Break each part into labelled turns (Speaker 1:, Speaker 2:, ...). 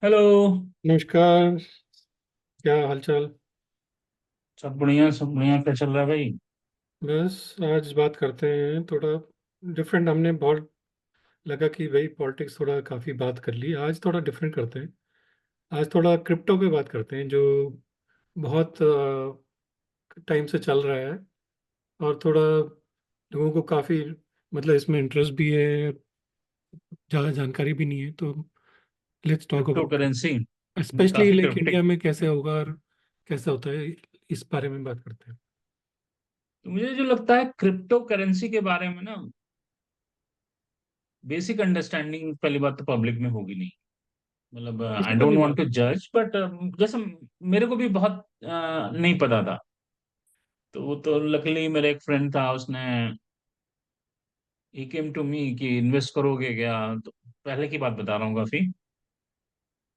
Speaker 1: Hello.
Speaker 2: नमस्कार। क्या हालचाल।
Speaker 1: सब बढ़िया सब बढ़िया, क्या चल रहा है भाई?
Speaker 2: बस आज बात करते हैं थोड़ा डिफरेंट। हमने बहुत लगा कि भाई पॉलिटिक्स थोड़ा काफ़ी बात कर ली, आज थोड़ा डिफरेंट करते हैं। आज थोड़ा क्रिप्टो पे बात करते हैं जो बहुत टाइम से चल रहा है और थोड़ा लोगों को काफ़ी मतलब इसमें इंटरेस्ट भी है, ज़्यादा जानकारी भी नहीं है। तो let's talk
Speaker 1: crypto
Speaker 2: about
Speaker 1: currency
Speaker 2: specially
Speaker 1: काफी
Speaker 2: लाइक
Speaker 1: क्रिप्टिक।
Speaker 2: इंडिया में कैसे होगा और कैसा होता है, इस बारे में बात करते हैं।
Speaker 1: तो मुझे जो लगता है क्रिप्टो करेंसी के बारे में ना, बेसिक अंडरस्टैंडिंग पहली बात तो पब्लिक में होगी नहीं। मतलब आई
Speaker 2: किसी को
Speaker 1: डोंट
Speaker 2: नहीं
Speaker 1: वांट टू
Speaker 2: मालूम।
Speaker 1: जज, बट जैसे मेरे को भी बहुत नहीं पता था। तो वो तो लकीली मेरा एक फ्रेंड था, उसने ही केम टू मी कि इन्वेस्ट करोगे क्या। तो पहले की बात बता रहा हूँ काफी।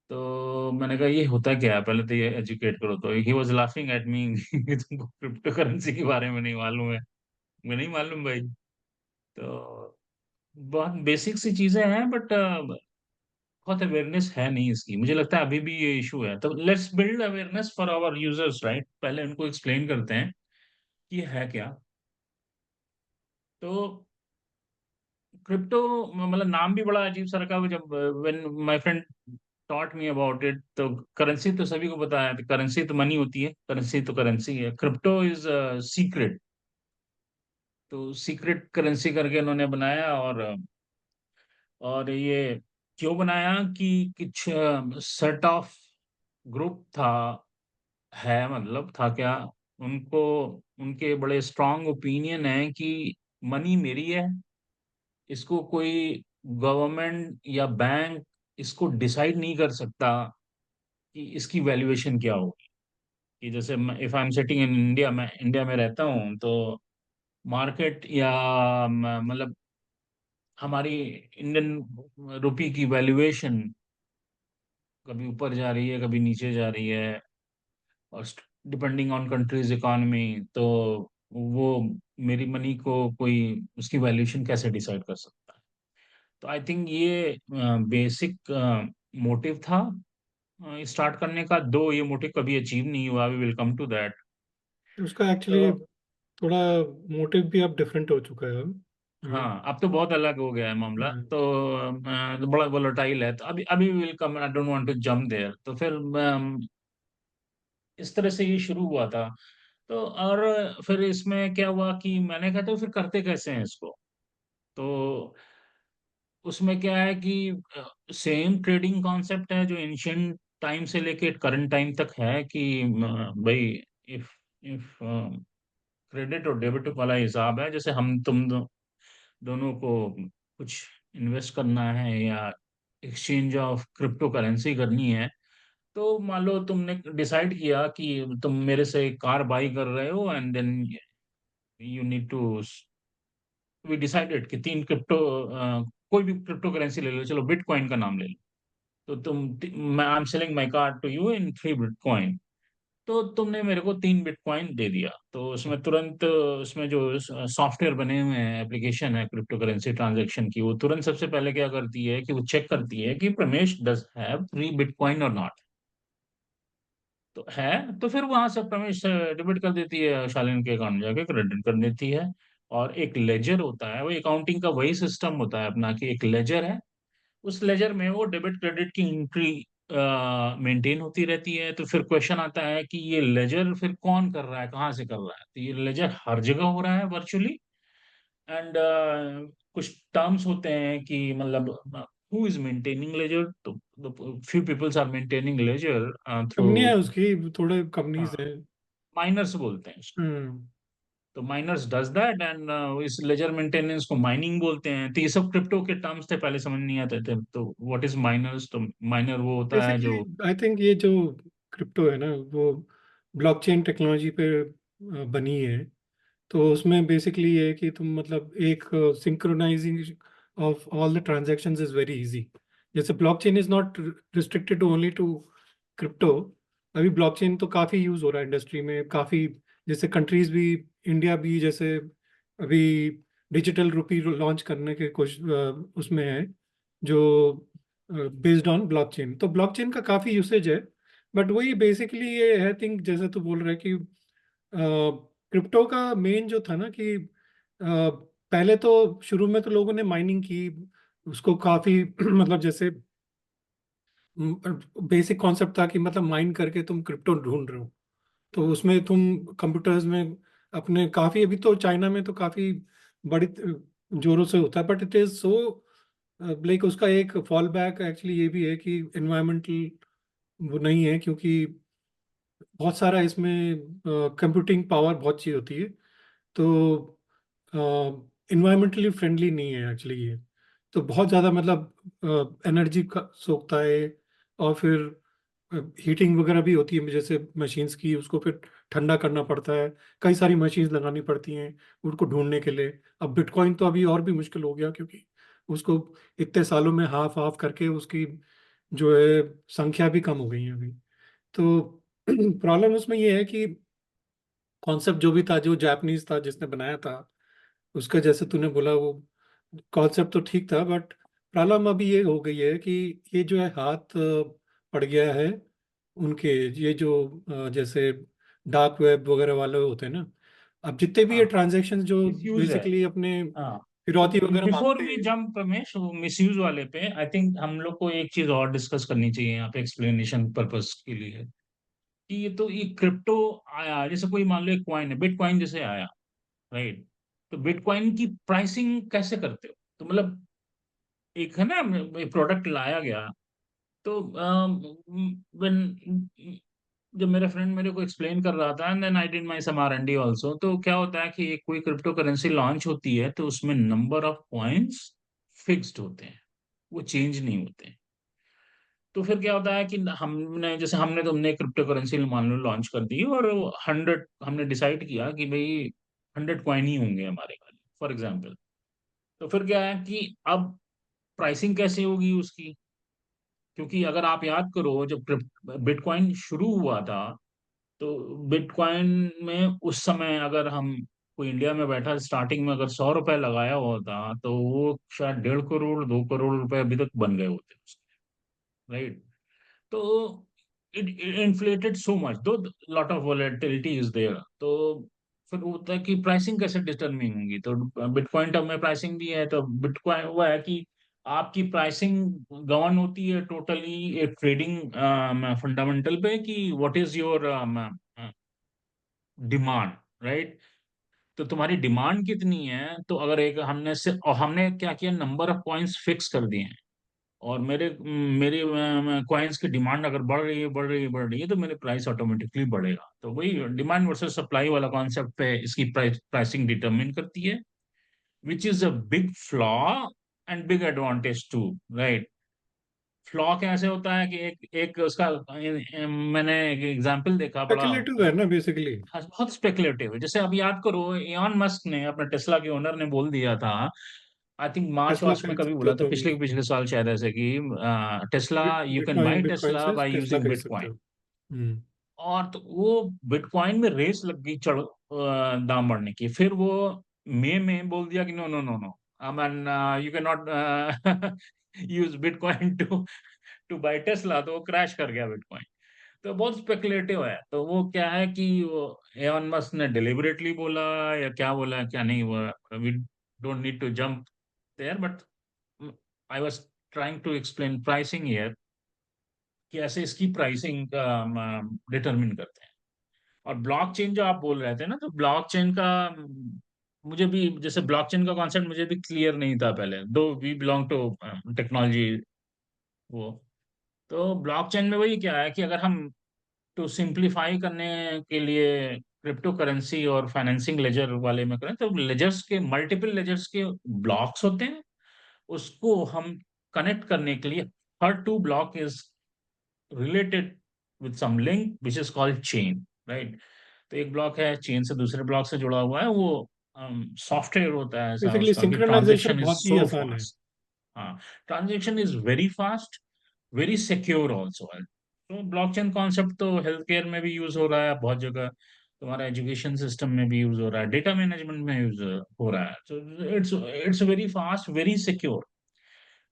Speaker 1: तो मैंने कहा ये होता क्या है, पहले तो ये एजुकेट करो। तो he was laughing at me तुमको क्रिप्टो करेंसी के बारे में नहीं मालूम है। मैं नहीं मालूम भाई। तो बहुत बेसिक सी चीजें हैं, बट बहुत अवेयरनेस है नहीं इसकी। मुझे लगता है अभी भी ये इशू है। तो let's build awareness for our users, right? पहले उनको एक्सप्लेन करते हैं कि ये है क्या। तो क्रिप्टो मतलब नाम भी बड़ा अजीब सा रखा हुआ। जब when my friend taught me about it, तो करेंसी तो सभी को पता है, करेंसी तो मनी होती है, करेंसी तो करेंसी है। Crypto is secret. तो सीक्रेट करेंसी करके उन्होंने बनाया। और ये क्यों बनाया कि कुछ सेट ऑफ ग्रुप था, है मतलब था क्या, उनको उनके बड़े स्ट्रांग ओपिनियन है कि मनी मेरी है, इसको कोई गवर्नमेंट या बैंक इसको डिसाइड नहीं कर सकता कि इसकी वैल्यूएशन क्या होगी। कि जैसे if I am sitting in India, मैं इंडिया में रहता हूँ, तो मार्केट या मतलब हमारी इंडियन रुपी की वैल्यूएशन कभी ऊपर जा रही है, कभी नीचे जा रही है, और डिपेंडिंग ऑन कंट्रीज इकोनॉमी। तो वो मेरी मनी को कोई उसकी वैल्यूएशन कैसे डिसाइड कर सकता है। तो आई थिंक ये बेसिक मोटिव था स्टार्ट करने का। दो ये मोटिव कभी अचीव नहीं हुआ, we will come to that.
Speaker 2: उसका
Speaker 1: तो
Speaker 2: एक्चुअली थोड़ा मोटिव भी अब डिफरेंट हो चुका है अब। हम्म।
Speaker 1: हाँ, अब तो बहुत अलग हो गया है मामला।
Speaker 2: हम्म।
Speaker 1: तो बड़ा वोलेटाइल है। तो अभी अभी will come, I don't want to jump there. तो फिर इस तरह से ये शुरू हुआ था। तो और फिर इसमें क्या हुआ कि मैंने कहा तो फिर करते कैसे हैं इसको। तो उसमें क्या है कि सेम ट्रेडिंग कॉन्सेप्ट है जो एंशियंट टाइम से लेके करंट टाइम तक है। कि भाई, इफ इफ क्रेडिट और डेबिट वाला हिसाब है। जैसे हम तुम दोनों को कुछ इन्वेस्ट करना है या एक्सचेंज ऑफ क्रिप्टो करेंसी करनी है। तो मान लो तुमने डिसाइड किया कि तुम मेरे से कार बाई कर रहे हो, and then you need to, we decided कि तीन क्रिप्टो, कोई भी क्रिप्टो करेंसी ले लो, चलो बिटकॉइन का नाम ले लो। तो मैं I am selling my car to you in 3 bitcoin. तो तुमने मेरे को 3 बिटकॉइन दे दिया। तो उसमें तुरंत उसमें जो सॉफ्टवेयर बने हुए हैं, एप्लीकेशन है क्रिप्टो करेंसी ट्रांजेक्शन की, वो तुरंत सबसे पहले क्या करती है कि वो चेक करती है कि प्रमेश डज हैव 3 बिटकॉइन और नॉट। तो है, तो फिर वहां से प्रमेश डेबिट कर देती है, शालीन के अकाउंट में जाके क्रेडिट कर देती है। और एक लेजर होता है, वो अकाउंटिंग का वही सिस्टम होता है अपना, कि एक लेजर है। उस लेजर में वो डेबिट क्रेडिट की एंट्री मेंटेन होती रहती है। तो फिर क्वेश्चन आता है कि ये लेजर फिर कौन कर रहा है, कहाँ से कर रहा है। तो ये लेजर हर जगह हो रहा है वर्चुअली। एंड कुछ टर्म्स होते हैं कि मतलब हु इज मेंटेनिंग लेजर। तो few peoples are maintaining ledger through.
Speaker 2: कंपनियां है उसकी, थोड़े कंपनीज
Speaker 1: हाँ,
Speaker 2: हैं।
Speaker 1: माइनर्स बोलते हैं उसको।
Speaker 2: हम्म।
Speaker 1: तो माइनर्स डज दैट, एंड इस लेजर मेंटेनेंस को माइनिंग बोलते हैं। तो ये सब क्रिप्टो के टर्म्स थे, पहले समझ नहीं आते थे। तो व्हाट इज माइनर्स? तो माइनर वो होता है
Speaker 2: बेसिकली
Speaker 1: जो,
Speaker 2: आई थिंक ये जो क्रिप्टो है ना, वो ब्लॉकचेन टेक्नोलॉजी पे बनी है। तो उसमें बेसिकली ये है कि तुम मतलब एक synchronising of all the transactions is very easy. जैसे blockchain is not restricted to only to crypto. अभी ब्लॉकचेन तो काफ़ी यूज़ हो रहा है इंडस्ट्री में काफ़ी। जैसे कंट्रीज भी, इंडिया भी जैसे अभी डिजिटल रुपी लॉन्च करने के कुछ उसमें है, जो बेस्ड ऑन ब्लॉकचेन। तो ब्लॉकचेन का काफ़ी यूसेज है, बट वही बेसिकली ये है थिंक, जैसे तू बोल रहा है कि क्रिप्टो का मेन जो था ना कि पहले तो शुरू में तो लोगों ने माइनिंग की, उसको काफ़ी मतलब जैसे बेसिक कॉन्सेप्ट था कि मतलब माइन करके तुम क्रिप्टो ढूंढ रहे हो, तो उसमें तुम कंप्यूटर्स में अपने काफ़ी, अभी तो चाइना में तो काफ़ी बड़ी जोरों से होता है, but it is so like उसका एक फॉल बैक एक्चुअली ये भी है कि इन्वायरमेंटल वो नहीं है, क्योंकि बहुत सारा इसमें कंप्यूटिंग पावर बहुत चाहिए होती है, तो इन्वायरमेंटली फ्रेंडली नहीं है एक्चुअली ये। तो बहुत ज़्यादा मतलब एनर्जी सोखता है, और फिर हीटिंग वगैरह भी होती है जैसे मशीन्स की, उसको फिर ठंडा करना पड़ता है, कई सारी मशीन्स लगानी पड़ती हैं उनको ढूंढने के लिए। अब बिटकॉइन तो अभी और भी मुश्किल हो गया, क्योंकि उसको इतने सालों में हाफ हाफ करके उसकी जो है संख्या भी कम हो गई है अभी। तो प्रॉब्लम उसमें ये है कि कॉन्सेप्ट जो भी था, जो जापानीज था जिसने बनाया था, उसका जैसे तूने बोला वो कॉन्सेप्ट तो ठीक था, बट प्रॉब्लम अभी ये हो गई है कि ये जो है हाथ पड़ गया है उनके, ये जो जैसे डार्क वेब वगैरह वाले होते हैं ना, अब जितने भी ये
Speaker 1: हाँ,
Speaker 2: ट्रांजैक्शंस जो
Speaker 1: मिसयूज है।
Speaker 2: बेसिकली अपने
Speaker 1: हाँ, तो
Speaker 2: फिरौती वगैरह
Speaker 1: बिफोर
Speaker 2: मांगते
Speaker 1: वी
Speaker 2: हैं।
Speaker 1: जंप रमेश मिसयूज वाले पे, आई थिंक हम लोग को एक चीज और डिस्कस करनी चाहिए यहाँ पे एक्सप्लेनेशन पर्पस के लिए, कि ये क्रिप्टो आया, जैसे कोई मान लो एक कॉइन है, बिटकॉइन जैसे आया, राइट? तो बिटकॉइन की प्राइसिंग कैसे करते हो? तो मतलब एक है ना, एक प्रोडक्ट लाया गया, तो when जब मेरा फ्रेंड मेरे को एक्सप्लेन कर रहा था, and then I did my some R&D also, तो क्या होता है कि एक कोई क्रिप्टो करेंसी लॉन्च होती है तो उसमें नंबर ऑफ कॉइन्स फिक्स्ड होते हैं, वो चेंज नहीं होते। तो फिर क्या होता है कि हमने तुमने क्रिप्टो करेंसी मान लो लॉन्च कर दी, और 100 हमने डिसाइड किया कि भाई 100 कॉइन ही होंगे हमारे वाले, फॉर एग्जाम्पल। तो फिर क्या है कि अब प्राइसिंग कैसे होगी उसकी? क्योंकि अगर आप याद करो, जब बिटकॉइन शुरू हुआ था, तो बिटकॉइन में उस समय अगर हम, कोई इंडिया में बैठा स्टार्टिंग में अगर 100 रुपए लगाया होता, तो वो शायद 1.5 करोड़ 2 करोड़ रुपए अभी तक बन गए होते, राइट? तो it inflated so much, though lot of volatility is there. तो फिर वो होता है कि प्राइसिंग कैसे डिटरमिन होगी? तो बिटकॉइन टर्म में प्राइसिंग भी है, तो बिटकॉइन वो है कि आपकी प्राइसिंग गवर्न होती है टोटली एक ट्रेडिंग फंडामेंटल पे, कि what is your demand, right? तो तुम्हारी डिमांड कितनी है? तो अगर एक हमने से, और हमने क्या किया, नंबर ऑफ पॉइंट्स फिक्स कर दिए हैं, और मेरी कॉइन्स की डिमांड अगर बढ़ रही है बढ़ रही है बढ़ रही है, तो मेरे प्राइस ऑटोमेटिकली बढ़ेगा। तो वही डिमांड वर्सेस सप्लाई वाला कॉन्सेप्ट पे इसकी प्राइसिंग डिटरमिन करती है, which is a big flaw and big advantage too, right? Flaw कैसे होता है कि एक एक उसका मैंने एक एग्जांपल देखा बड़ा,
Speaker 2: स्पेकुलेटिव है ना बेसिकली।
Speaker 1: हाँ, बहुत स्पेकुलेटिव है। जैसे अब याद करो, इलॉन मस्क ने, अपने टेस्ला के ओनर ने बोल दिया था, आई थिंक मार्च
Speaker 2: टेस्ला
Speaker 1: वार्च में
Speaker 2: खरीद
Speaker 1: कभी
Speaker 2: सकते हो
Speaker 1: बोला था,
Speaker 2: तुम,
Speaker 1: पिछले पिछले साल शायद, ऐसे कि Tesla, you can
Speaker 2: bitcoin
Speaker 1: buy
Speaker 2: bitcoin
Speaker 1: Tesla
Speaker 2: से
Speaker 1: बाय
Speaker 2: टेस्ला
Speaker 1: यूजिंग
Speaker 2: खरीद सकते
Speaker 1: बिटकॉइन।
Speaker 2: हो। हम्म।
Speaker 1: और तो वो बिटकॉइन में रेस लग गई, दाम बढ़ने की। फिर वो मई में बोल दिया कि no no no no, I mean you can not use bitcoin to buy Tesla. तो वो क्रैश कर गया बिटकॉइन। तो बहुत स्पेकुलेटिव है। तो वो क्या है कि वो एवन मस्क ने डिलिबरेटली बोला या क्या बोला क्या नहीं, वो we don't need to jump there, but I was trying to explain pricing here, कि ऐसे इसकी प्राइसिंग डिटरमिन करते हैं। और ब्लॉकचेन जो आप बोल रहे थे ना, तो ब्लॉकचेन का मुझे भी, जैसे ब्लॉकचेन का कॉन्सेप्ट मुझे भी क्लियर नहीं था पहले, दो वी बिलोंग टू टेक्नोलॉजी, वो। तो ब्लॉकचेन में वही क्या है कि अगर हम, तो सिंप्लीफाई करने के लिए क्रिप्टो करेंसी और फाइनेंसिंग लेजर वाले में करें, तो लेजर्स के, मल्टीपल लेजर्स के ब्लॉक्स होते हैं, उसको हम कनेक्ट करने के लिए, हर two block is related with some link which is called chain, right? तो एक ब्लॉक है चेन से दूसरे ब्लॉक से जुड़ा हुआ है, वो सॉफ्टवेयर होता है ऐसा
Speaker 2: बेसिकली
Speaker 1: उसका, कि
Speaker 2: सिंक्रोनाइजेशन
Speaker 1: ट्रांजेक्शन इज
Speaker 2: बहुत ही
Speaker 1: सो
Speaker 2: आसान है।
Speaker 1: फास्ट। हाँ, transaction is very fast, very secure also. तो ब्लॉकचेन कॉन्सेप्ट तो हेल्थ केयर में भी यूज हो रहा है बहुत जगह, तुम्हारा एजुकेशन सिस्टम में भी यूज हो रहा है, डेटा मैनेजमेंट में यूज हो रहा है। तो it's it's very fast, very secure.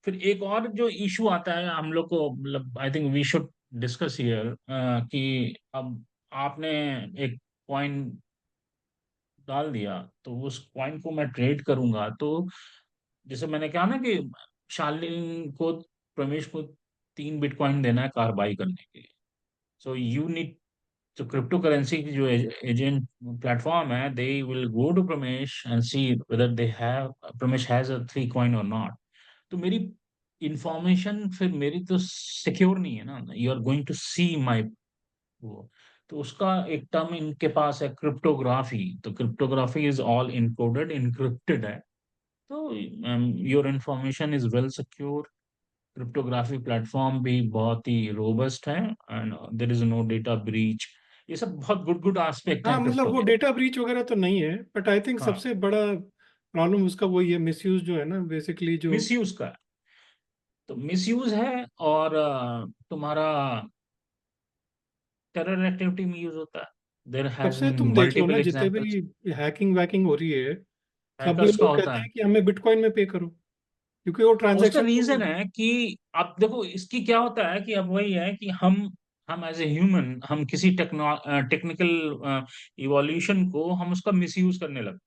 Speaker 1: फिर एक और जो इशू आता है हम लोग को, मतलब I think we should discuss here, कि अब आपने एक पॉइंट डाल दिया, तो उस पॉइंट को मैं ट्रेड करूंगा, तो जैसे मैंने कहा ना कि शालिनी को, प्रमेश को 3 बिटकॉइन देना है कार बाई करने के लिए। सो यू नीड, तो क्रिप्टो करेंसी की जो एजेंट प्लेटफॉर्म है, they will go to Pramesh and see whether they have, Pramesh has a 3 coin और नॉट। तो मेरी इंफॉर्मेशन फिर मेरी तो सिक्योर नहीं है ना, यू आर गोइंग टू सी माई वो। तो उसका एक टर्म इनके पास है, क्रिप्टोग्राफी। तो cryptography is all encoded, encrypted है। तो your information is well secure. Cryptography platform भी बहुत ही रोबस्ट है, and there is no data breach. ये सब बहुत गुड गुड एस्पेक्ट
Speaker 2: हाँ
Speaker 1: हैं
Speaker 2: मतलब
Speaker 1: क्रिप्टो
Speaker 2: वो
Speaker 1: के।
Speaker 2: डेटा ब्रीच वगैरह तो नहीं है, बट आई थिंक
Speaker 1: हाँ,
Speaker 2: सबसे बड़ा प्रॉब्लम उसका वही है, मिसयूज जो है ना बेसिकली जो।
Speaker 1: मिसयूज का है। तो मिसयूज है, और तुम्हारा टेरर एक्टिविटी में यूज होता है। देर हैज
Speaker 2: सबसे
Speaker 1: बीन
Speaker 2: तुम देख लो ना
Speaker 1: मल्टीपल
Speaker 2: जितने भी
Speaker 1: एग्जांपल्स।
Speaker 2: हैकिंग वैकिंग हो रही है, सब ये
Speaker 1: हैकर्स का
Speaker 2: लोग
Speaker 1: होता
Speaker 2: कहते
Speaker 1: है।
Speaker 2: हैं कि हमें बिटकॉइन में पे करो, क्योंकि वो
Speaker 1: हाँ, उसका
Speaker 2: ट्रांजैक्शन को।
Speaker 1: रीजन है कि अब देखो इसकी क्या होता है कि अब वही है कि हम एज ए ह्यूमन, हम किसी टेक्निकल इवोल्यूशन को हम उसका मिसयूज करने लगते।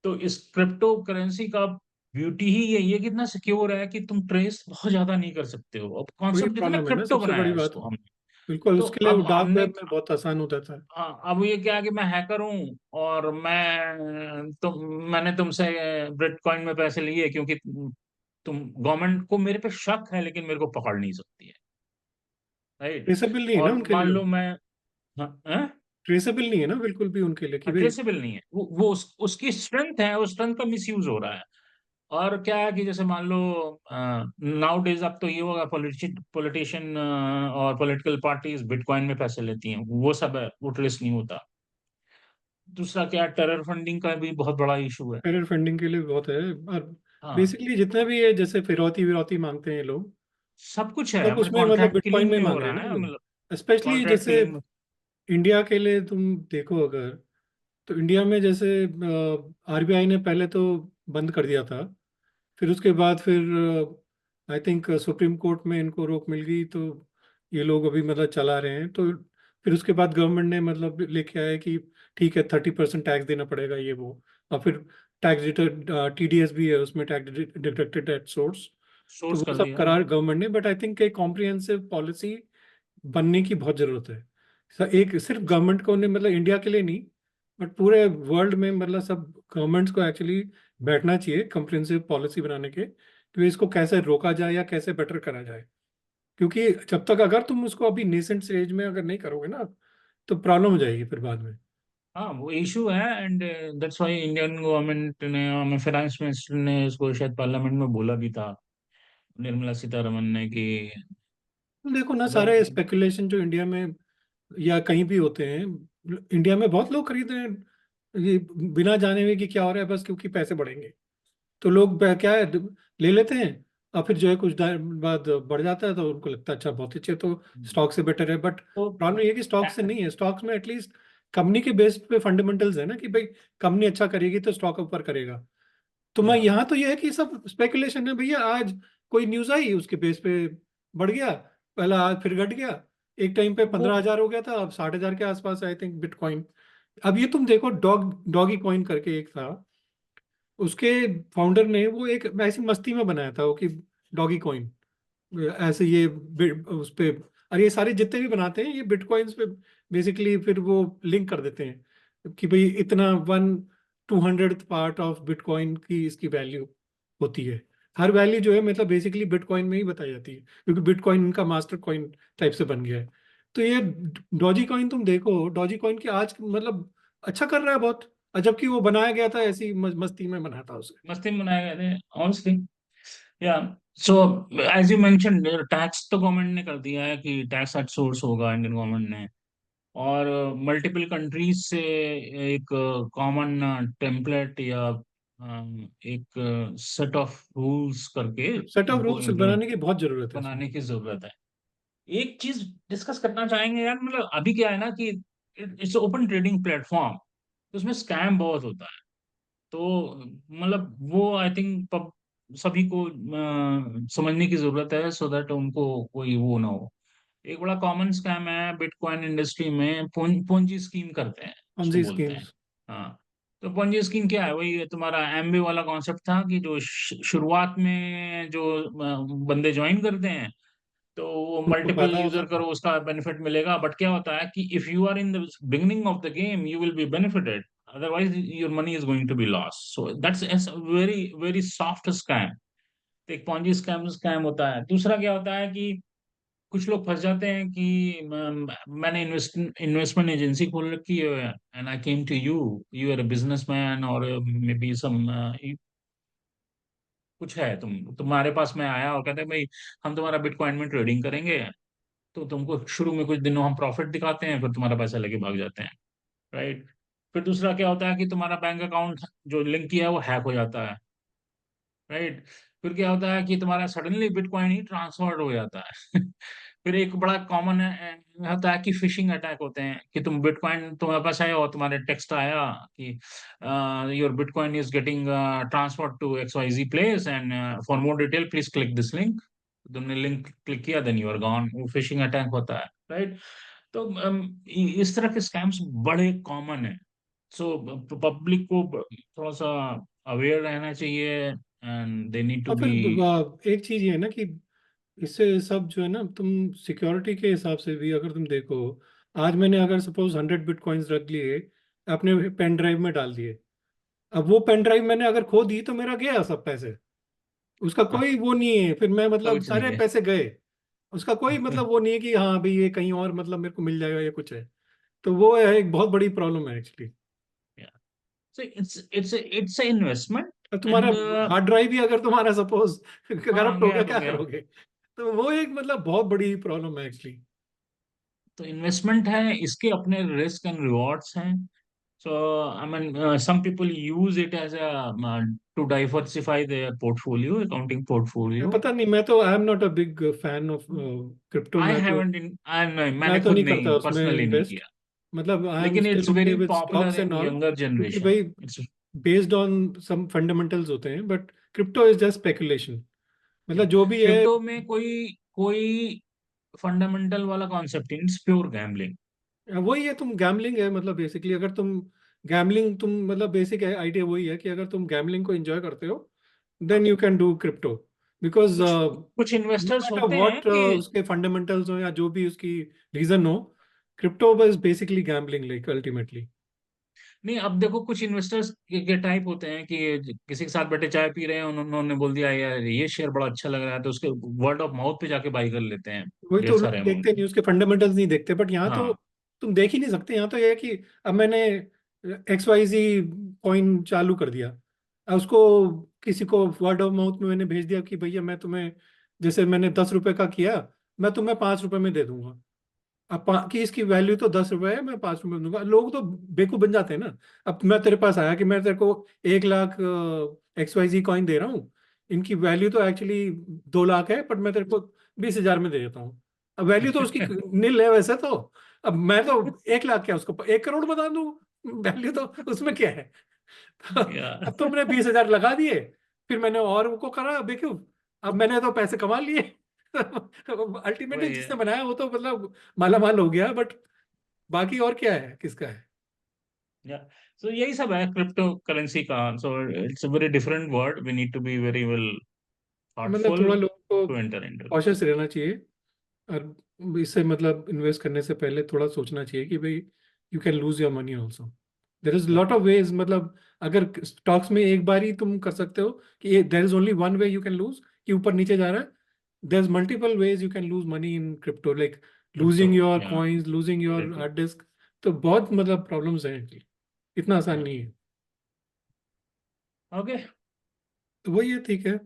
Speaker 1: तो इस क्रिप्टो करेंसी का ब्यूटी ही यही है कि इतना सिक्योर है कि तुम ट्रेस बहुत ज्यादा नहीं कर सकते हो। अब
Speaker 2: वही
Speaker 1: कॉन्सेप्ट देखो ना,
Speaker 2: प्रॉब्लम है ना,
Speaker 1: क्रिप्टो
Speaker 2: सबसे
Speaker 1: बनाया
Speaker 2: बड़ी
Speaker 1: है
Speaker 2: बात।
Speaker 1: इसको हमने।
Speaker 2: बिल्कुल,
Speaker 1: तो
Speaker 2: उसके लिए वो
Speaker 1: अब
Speaker 2: डार्क
Speaker 1: हमने,
Speaker 2: वेब में बहुत आसान हो जाता है।
Speaker 1: हाँ, अब ये क्या है कि मैं हैकर हूँ और मैंने तुमसे बिटकॉइन में पैसे लिए, क्योंकि तुम गवर्नमेंट को मेरे पे शक है, लेकिन मेरे को पकड़ नहीं सकती है, राइट।
Speaker 2: ट्रेसेबल नहीं है ना
Speaker 1: और
Speaker 2: उनके
Speaker 1: मान
Speaker 2: लिए।
Speaker 1: लो मैं, हाँ,
Speaker 2: ट्रेसेबल नहीं है ना बिल्कुल भी उनके लिए कि भाई।
Speaker 1: ट्रेसेबल नहीं है, वो उसकी स्ट्रेंथ है, उस स्ट्रेंथ का मिसयूज हो रहा है। और क्या है कि जैसे मान लो, नाउ डेज अब तो ये होगा, पॉलिटिशियन और पॉलिटिकल पार्टीज बिटकॉइन में पैसे लेती हैं, वो सब है, वो ट्रेस नहीं होता। दूसरा क्या, टेरर फंडिंग का भी बहुत बड़ा इशू है।
Speaker 2: टेरर फंडिंग के लिए बहुत है। और
Speaker 1: हाँ,
Speaker 2: बेसिकली जितना भी है, जैसे फिरौती विरौती मांगते हैं ये लोग,
Speaker 1: सब कुछ है,
Speaker 2: सब
Speaker 1: मतलब
Speaker 2: उसमें मतलब
Speaker 1: कॉन्ट्रैक्ट
Speaker 2: बिटकॉइन
Speaker 1: किलिंग
Speaker 2: में
Speaker 1: में हो
Speaker 2: मांग रहे
Speaker 1: रहा
Speaker 2: हैं ना
Speaker 1: है, मतलब
Speaker 2: लोग, स्पेशली
Speaker 1: कॉन्ट्रैक्ट
Speaker 2: जैसे
Speaker 1: किलिंग।
Speaker 2: इंडिया के लिए तुम देखो अगर, तो इंडिया में जैसे आरबीआई ने पहले तो बंद कर दिया था, फिर उसके बाद फिर आई थिंक सुप्रीम कोर्ट में इनको रोक मिल गई, तो ये लोग अभी मतलब चला रहे हैं। तो फिर उसके बाद गवर्नमेंट ने मतलब लेके आया कि ठीक है 30% टैक्स देना पड़ेगा ये वो। और फिर टैक्स टीडीएस भी है उसमें, टैक्स डिडक्टेड एट सोर्स। तो
Speaker 1: सोर्स
Speaker 2: वो
Speaker 1: कर
Speaker 2: सब
Speaker 1: दिया, हाँ।
Speaker 2: करार गवर्नमेंट ने, बट आई थिंक एक कॉम्प्रिहेंसिव पॉलिसी बनने की बहुत जरूरत है। एक सिर्फ गवर्नमेंट को ने मतलब इंडिया के लिए नहीं, बट पूरे वर्ल्ड में मतलब सब गवर्नमेंट्स को एक्चुअली बैठना चाहिए कॉम्प्रिहेंसिव पॉलिसी बनाने के, कि इसको कैसे रोका जाए या कैसे बेटर करा जाए। क्योंकि जब तक अगर तुम उसको अभी नेसेंट स्टेज में अगर नहीं करोगे ना, तो प्रॉब्लम हो जाएगी फिर बाद में।
Speaker 1: हाँ, वो इशू है, and that's why Indian government ने, हमें फाइनेंस मिनिस्टर ने इसको शायद पार्लियामेंट में बोला भी था, निर्मला सीतारमन ने, कि
Speaker 2: देखो ना
Speaker 1: अगर,
Speaker 2: सारे स्पेकुलेशन जो इंडिया में या कहीं भी होते हैं, इंडिया में बहुत लोग खरीद रहे हैं ये बिना जाने हुए कि क्या हो रहा है, बस क्योंकि पैसे बढ़ेंगे। तो लोग क्या है, ले लेते हैं, और फिर जो है कुछ टाइम बाद बढ़ जाता है तो उनको लगता है अच्छा बहुत अच्छे, तो स्टॉक से बेटर है। बट
Speaker 1: तो
Speaker 2: प्रॉब्लम ये है कि स्टॉक से नहीं है, स्टॉक्स में एटलीस्ट कंपनी के बेस पे फंडामेंटल्स है ना, कि भाई कंपनी अच्छा करेगी तो स्टॉक ऊपर करेगा। तो मैं
Speaker 1: या
Speaker 2: यहाँ तो ये है कि सब स्पेकुलेशन है भैया। आज कोई न्यूज आई उसके बेस पे बढ़ गया, पहला आज फिर घट गया। एक टाइम पे
Speaker 1: वो,
Speaker 2: 15,000 हो गया था, अब 60,000 के आसपास आई थिंक बिटकॉइन। अब ये तुम देखो डॉगी कॉइन करके एक था, उसके फाउंडर ने वो एक ऐसी मस्ती में बनाया था वो कि डॉगी कॉइन ऐसे ये उस पे। और ये सारे जितने भी बनाते हैं ये बिटकॉइंस पे बेसिकली फिर वो लिंक कर देते हैं कि भाई इतना 1/200th पार्ट ऑफ बिटकॉइन की इसकी वैल्यू होती है। हर वैल्यू जो है मतलब बेसिकली बिटकॉइन में ही बताई जाती है, क्योंकि बिटकॉइन इनका मास्टर कॉइन टाइप से बन गया है। तो ये डॉजी कॉइन तुम देखो, डॉजी कॉइन की आज मतलब अच्छा कर रहा है बहुत, और जबकि वो बनाया गया था ऐसी मस्ती में बना था उसे।
Speaker 1: मस्ती में बनाए गए थे honestly. Yeah, so as you mention, tax तो गवर्नमेंट ने कर दिया है कि टैक्स एट सोर्स होगा इंडियन गवर्नमेंट ने। और मल्टीपल कंट्रीज से एक कॉमन टेम्पलेट या एक सेट ऑफ रूल्स करके
Speaker 2: सेट ऑफ
Speaker 1: इनको
Speaker 2: रूल्स बनाने की बहुत जरूरत है इसमें।
Speaker 1: बनाने की जरूरत है। एक चीज डिस्कस करना चाहेंगे यार, मतलब अभी क्या है ना कि इट्स ओपन ट्रेडिंग प्लेटफॉर्म, तो उसमें स्कैम बहुत होता है। तो मतलब वो आई थिंक सभी को समझने की जरूरत है, सो दैट उनको कोई वो ना हो। एक बड़ा कॉमन स्कैम है बिटकॉइन इंडस्ट्री में, पोंजी स्कीम करते हैं, उसको
Speaker 2: पॉन्जी
Speaker 1: बोलते हैं।
Speaker 2: स्कीम्स।
Speaker 1: हाँ। तो पोंजी स्कीम क्या है? वही तुम्हारा एमबी वाला कॉन्सेप्ट था कि जो शुरुआत में जो बंदे ज्वाइन करते हैं, तो वो
Speaker 2: उनको
Speaker 1: मल्टीपल
Speaker 2: फायदा होता
Speaker 1: यूजर
Speaker 2: है।
Speaker 1: करो उसका बेनिफिट मिलेगा। बट क्या होता है कि if you are in the beginning of the game you will be benefited, otherwise your money is going to be loss. So that's very very soft scam. तो एक पॉन्जी स्कैम स्कैम होता है। दूसरा क्या होता है कि कुछ लोग फंस जाते हैं कि मैंने इन्वेस्टमेंट एजेंसी खोल रखी है, and I came to you, you are a businessman और मे बी सम कुछ है, तुम्हारे पास मैं आया और कहते हैं भाई हम तुम्हारा बिटकॉइन में ट्रेडिंग करेंगे। तो तुमको शुरू में कुछ दिनों हम प्रॉफिट दिखाते हैं, फिर तुम्हारा पैसा लेके भाग जाते हैं। राइट। फिर दूसरा क्या होता है कि तुम्हारा बैंक अकाउंट जो लिंक किया है वो हैक हो जाता है। राइट। फिर क्या होता है कि तुम्हारा सडनली बिटकॉइन ही ट्रांसफर हो जाता है। फिर एक बड़ा कॉमन होता है कि फिशिंग अटैक होते हैं कि तुम बिटकॉइन तुम्हारे पास आया और तुम्हारे टेक्स्ट आया कि your bitcoin is getting transfer to X Y Z place, and for more detail please click this link. तुमने लिंक क्लिक किया, देन यू आर गॉन। वो फिशिंग अटैक होता है। राइट। तो इस तरह के स्कैम्स बड़े कॉमन है। सो पब्लिक को थोड़ा सा अवेयर रहना चाहिए, एंड दे नीड टू
Speaker 2: और
Speaker 1: बी।
Speaker 2: फिर एक चीज ये है ना कि इससे सब जो है ना, तुम सिक्योरिटी के हिसाब से भी अगर तुम देखो, आज मैंने अगर सपोज 100 बिटकॉइंस रख लिए, अपने पेन ड्राइव में डाल दिए, अब वो पेन ड्राइव मैंने अगर खो दी तो मेरा गया सब पैसे। उसका कोई वो नहीं है, फिर मैं मतलब
Speaker 1: कुछ नहीं
Speaker 2: सारे
Speaker 1: है।
Speaker 2: पैसे गए। उसका कोई मतलब वो नहीं है कि हाँ भाई ये कहीं और मतलब मेरे को मिल जाएगा या कुछ है। तो वो है एक बहुत बड़ी प्रॉब्लम है एक्चुअली।
Speaker 1: So it's investment.
Speaker 2: और तुम्हारा
Speaker 1: एंड
Speaker 2: हार्ड ड्राइव भी अगर तुम्हारा सपोज
Speaker 1: हाँ,
Speaker 2: करप्ट हो
Speaker 1: गया
Speaker 2: गया,
Speaker 1: तो
Speaker 2: क्या
Speaker 1: गया।
Speaker 2: करोगे? तो वो एक मतलब बहुत बड़ी प्रॉब्लम है एक्चुअली।
Speaker 1: तो इन्वेस्टमेंट है, इसके अपने रिस्क एंड रिवॉर्ड्स हैं। So I mean some people use it as a to diversify their portfolio, accounting portfolio.
Speaker 2: पता नहीं, मैं तो I am not a big fan of crypto.
Speaker 1: I
Speaker 2: मैं तो
Speaker 1: हैवंट इन आई
Speaker 2: मैं
Speaker 1: मैंने
Speaker 2: तो
Speaker 1: खुद
Speaker 2: नहीं करता
Speaker 1: नहीं,
Speaker 2: उसमें
Speaker 1: पर्सनली नहीं
Speaker 2: इन्वेस्ट।
Speaker 1: किया।
Speaker 2: मतलब आई एम
Speaker 1: लेकिन
Speaker 2: still
Speaker 1: it's
Speaker 2: okay
Speaker 1: very
Speaker 2: with
Speaker 1: popular
Speaker 2: stocks and
Speaker 1: in
Speaker 2: all,
Speaker 1: younger
Speaker 2: क्योंकि
Speaker 1: जनरेशन।
Speaker 2: भाई
Speaker 1: it's
Speaker 2: based on some fundamentals होते हैं, but crypto is just speculation. मतलब जो भी है,
Speaker 1: क्रिप्टो में कोई कोई फंडामेंटल वाला कॉन्सेप्ट, इट्स प्योर गैम्बलिंग।
Speaker 2: वही है, तुम गैमलिंग है मतलब बेसिकली। अगर तुम गैमलिंग, तुम मतलब बेसिक आइडिया वही है कि अगर तुम गैमलिंग को एंजॉय करते हो then you can do crypto. Because
Speaker 1: कुछ कुछ
Speaker 2: नो
Speaker 1: इन्वेस्टर्स
Speaker 2: मैटर
Speaker 1: होते हैं
Speaker 2: व्हाट
Speaker 1: कि
Speaker 2: उसके फंडामेंटल्स हो या जो भी उसकी रीजन हो, क्रिप्टो बस बेसिकली गैम्बलिंग लाइक अल्टीमेटली।
Speaker 1: नहीं, अब देखो कुछ इन्वेस्टर्स के टाइप होते हैं कि किसी के साथ बैठे चाय पी रहे हैं, उन्होंने बोल दिया यार ये शेयर बड़ा अच्छा लग रहा है, तो उसके वर्ड ऑफ माउथ पे जाके बाई कर लेते हैं
Speaker 2: वही
Speaker 1: ढेर
Speaker 2: तो
Speaker 1: सारे
Speaker 2: लोग देखते
Speaker 1: अमाउंट में।
Speaker 2: नहीं, उसके फंडामेंटल्स नहीं देखते। बट यहाँ तो
Speaker 1: हाँ।
Speaker 2: तुम देख ही नहीं सकते। यहाँ तो ये है कि अब मैंने XYZ कॉइन चालू कर दिया, अब उसको किसी को वर्ड ऑफ माउथ में मैंने भेज दिया कि भैया मैं तुम्हें, जैसे मैंने 10 रुपए का किया, मैं तुम्हें 5 रुपए में दे दूंगा। अब की इसकी वैल्यू तो 10 रुपए है, मैं 5 रुपए में दूंगा। लोग तो बेवकूफ बन जाते हैं ना। अब मैं तेरे पास आया कि मैं तेरे को 1 लाख XYZ कॉइन दे रहा हूँ, इनकी वैल्यू तो एक्चुअली 2 लाख है, बट मैं तेरे को 20,000 में दे देता हूँ। अब वैल्यू तो उसकी नील है वैसे तो। अब मैं तो 1 लाख क्या उसको 1 करोड़ बता दूं, वैल्यू तो उसमें क्या है? तो
Speaker 1: या
Speaker 2: अब तुमने 20,000 लगा दिए, फिर मैंने और वो करा बेवकूफ। अब मैंने तो पैसे कमा लिए। अल्टीमेटली
Speaker 1: वही है।
Speaker 2: जिसने बनाया वो तो मतलब माला माल हो गया, बट बाकी और क्या है, किसका है?
Speaker 1: या सो यही सब है क्रिप्टो करेंसी का। So it's a very different word, we need to be very well
Speaker 2: मतलब
Speaker 1: थॉटफुल
Speaker 2: थोड़ा लोगों को
Speaker 1: to enter into
Speaker 2: cautious
Speaker 1: this.
Speaker 2: रहना चाहिए। और इससे मतलब इन्वेस्ट करने से पहले थोड़ा सोचना चाहिए कि भाई you can lose your money also. There is
Speaker 1: या
Speaker 2: लॉट ऑफ वेज। मतलब अगर स्टॉक्स में एक बार ही तुम कर सकते हो कि there is only one way you can lose, कि ऊपर नीचे जा रहा है। There is multiple ways you can lose money in crypto, like
Speaker 1: crypto.
Speaker 2: Losing your
Speaker 1: या
Speaker 2: coins, losing
Speaker 1: very
Speaker 2: your
Speaker 1: true.
Speaker 2: Hard disk. तो बहुत मतलब प्रॉब्लम्स हैं actually। इतना आसान
Speaker 1: या
Speaker 2: नहीं है।
Speaker 1: ओके।
Speaker 2: तो वही है, ठीक है।